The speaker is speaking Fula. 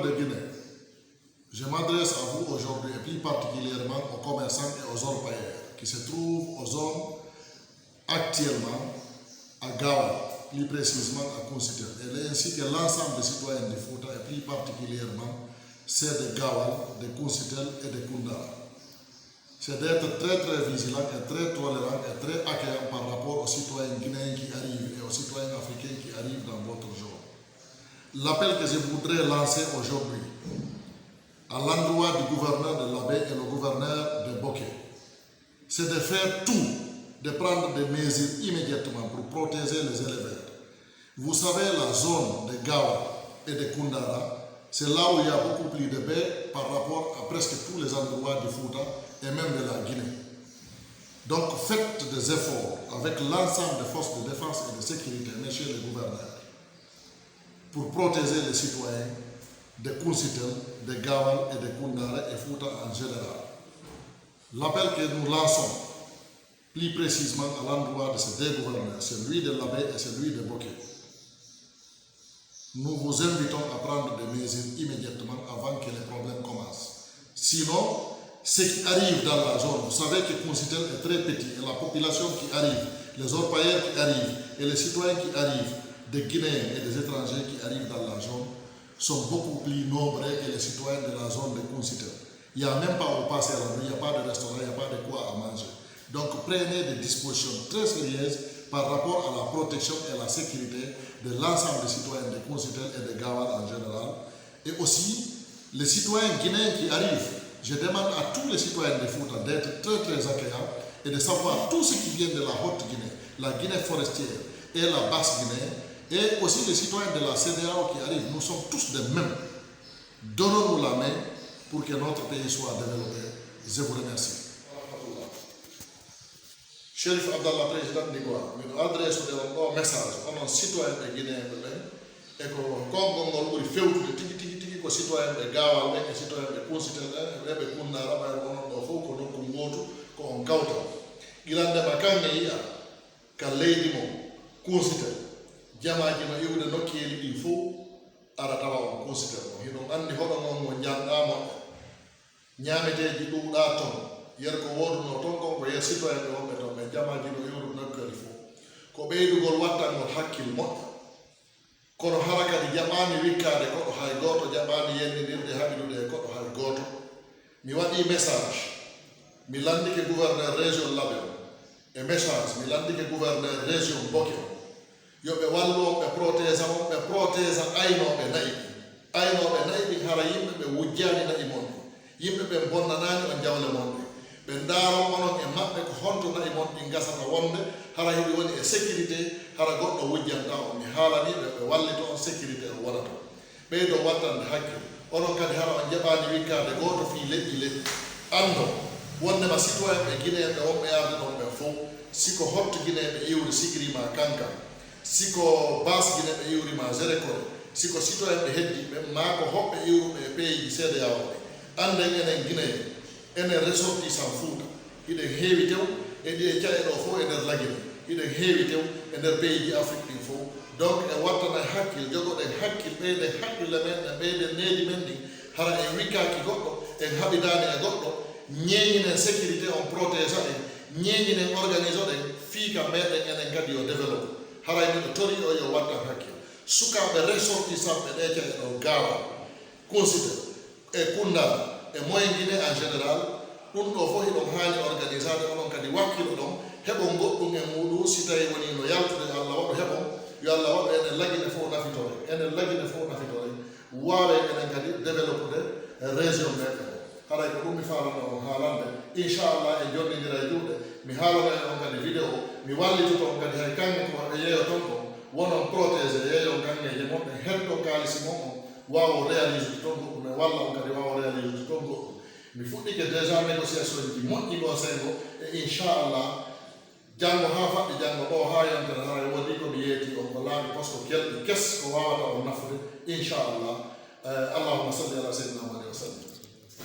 peuple de Guinée, je m'adresse à vous aujourd'hui et plus particulièrement aux commerçants et aux orpailleurs qui se trouvent aux zones actuellement à Gawa, plus précisément à Kunsitel, et ainsi que l'ensemble des citoyens de Fouta et plus particulièrement ceux de Gawa, de Kunsitel et de Kundara. C'est d'être très vigilant et très tolérant et très accueillant par rapport aux citoyens guinéens qui arrivent et aux citoyens africains qui arrivent dans votre zone. L'appel que je voudrais lancer aujourd'hui à l'endroit du gouverneur de Labé et le gouverneur de Boké, c'est de faire tout, de prendre des mesures immédiatement pour protéger les éleveurs. Vous savez, la zone de Gawa et de Kundara, c'est là où il y a beaucoup plus de baies par rapport à presque tous les endroits du Fouta et même de la Guinée. Donc faites des efforts avec l'ensemble des forces de défense et de sécurité, messieurs les gouverneurs, pour protéger les citoyens de Kunsitel, de Gawal et de Kundara et Fouta en général. L'appel que nous lançons, plus précisément à l'endroit de ces deux gouverneurs, celui de Labé et celui de Boké, nous vous invitons à prendre des mesures immédiatement avant que les problèmes commencent. Sinon, ce qui arrive dans la zone, vous savez que Kunsitel est très petit et la population qui arrive, les orpailleurs qui arrivent et les citoyens qui arrivent, des Guinéens et des étrangers qui arrivent dans la zone, sont beaucoup plus nombreux que les citoyens de la zone de Kunsitel. Il n'y a même pas où passer la nuit, il n'y a pas de restaurant, il n'y a pas de quoi à manger. Donc prenez des dispositions très sérieuses par rapport à la protection et la sécurité de l'ensemble des citoyens de Kunsitel et de Gawal en général. Et aussi, les citoyens guinéens qui arrivent, je demande à tous les citoyens de Fouta d'être très accueillants et de savoir tout ce qui vient de la Haute-Guinée, la Guinée forestière et la Basse-Guinée, et aussi les citoyens de la CEDEAO qui arrivent. Nous sommes tous des mêmes. Donnons-nous la main pour que notre pays soit développé. Je vous remercie. Chérif Abdallah, président Nigoa, nous adressons un message aux citoyens guinéens et que comme nous avons fait ko citoyen ɓe Gawal ɓe e citoyen ɓe Kunsitel ɓe ɓe Kundara ɓay onon ɗo fof ko nokku gootu ko on kawta gilandema kanne yiya ka leydi mo Kunsitel jamaji no iwde nokkeeli ɗi fof ara tawa on Kunsitel o hiɗon anndi hoɗo on mo janɗama ñaameteji ɗuuɗa ton yer ko woduno ton kon ko yer citoyen ɓe wonɓe ton ɓe jamaji no iwde nokkeeli fof ko ɓeydugol wattangol hakkil moƴƴo kono hara kadi jaɓani wikkade koɗo hay goto jaɓani yennidirde haɓiɗude e koɗo hay goto mi waɗi message mi landike gouverneur région Labé e message mi landike gouverneur région Boké yoɓe wallo ɓe protége on ɓe protége aynoɓe nayi ɗi hara yimɓe ɓe wujjani nayi mon ɗi yimɓe ɓe bonnanani on jawle mon ɗi ɓe ndaaro onon e maɓɓe ko honto nayi mon ɗi gasata wonde hara heɓi woni e sécurité hara goɗɗo wujjanta on mi haalaniɓe ɓe wallito on sécurité o wonata ɓeydo wattande hakke onon kadi hara on jaɓani wikkade goto fi leƴƴi ando wondema citoyen ɓe guinéen ɓe wonɓe yarde ɗon ɓe fof siko hotto guinéen ɓe iwri sigrima kanka siko bas guiné ɓe iwrima gérékore siko citoyen ɓe heddi ɓe ma ko hoɓɓe iwruɓe e pays CEDEAO ɓe anden enen guinéen enen ressortissant Fouta hiɗen heewi tew e ɗi e caɗe ɗo fof e nder lagine hiɗen heewi tew e nder pays ji Afrique ɗin fof donc e wattana hakkille jogoɗen hakkille ɓeyden hakkille men e ɓeyden needi men ɗin hara en wikkaki goɗɗo en haɓidani e goɗɗo ñeñinen sécurité on protégea en ñeñinen organise oɗen fiika meɗen enen kadi yo développe haray miɗo tori o yo wattan hakkille sukaɓe ressortissant ɓe ɗe caɗe ɗo Gawa Kunsitel e Kundara e moyen Guinée en général ɗum ɗo fof hiɗon haani organisade onon kadi wakkilo ɗon heɓon goɗɗum e muɗum si tawi woni no yaltude Allah waɗo heɓon yo Allah waɗo enen lagine fof nafitore waawe enen kadi développude région meɗen o haray ko ɗum mi falano on haalande inchallah e jonnidira e juuɗe mi haalana e on kadi vidéo mi wallitoto on kadi hay kanŋe ko ɓe yeeyo ton ko wonon protégé yeeyo kanŋeje mon ɓe hetto kaalisi mon on waawo réalise ton goɗɗum e walla on kadi waawo réalise ton goɗɗum mi fuɗɗike déjà négociation ji moƴƴi ɗo sengo e inchallah janngo ha faɗɗi janngo ɗo ha yontere hara waɗi komi yeeti on ko laaɓi par ce que kelɗi kes ko wawata o nafude inchallah allahumma salli ala sayyidina Muhammad wa sallim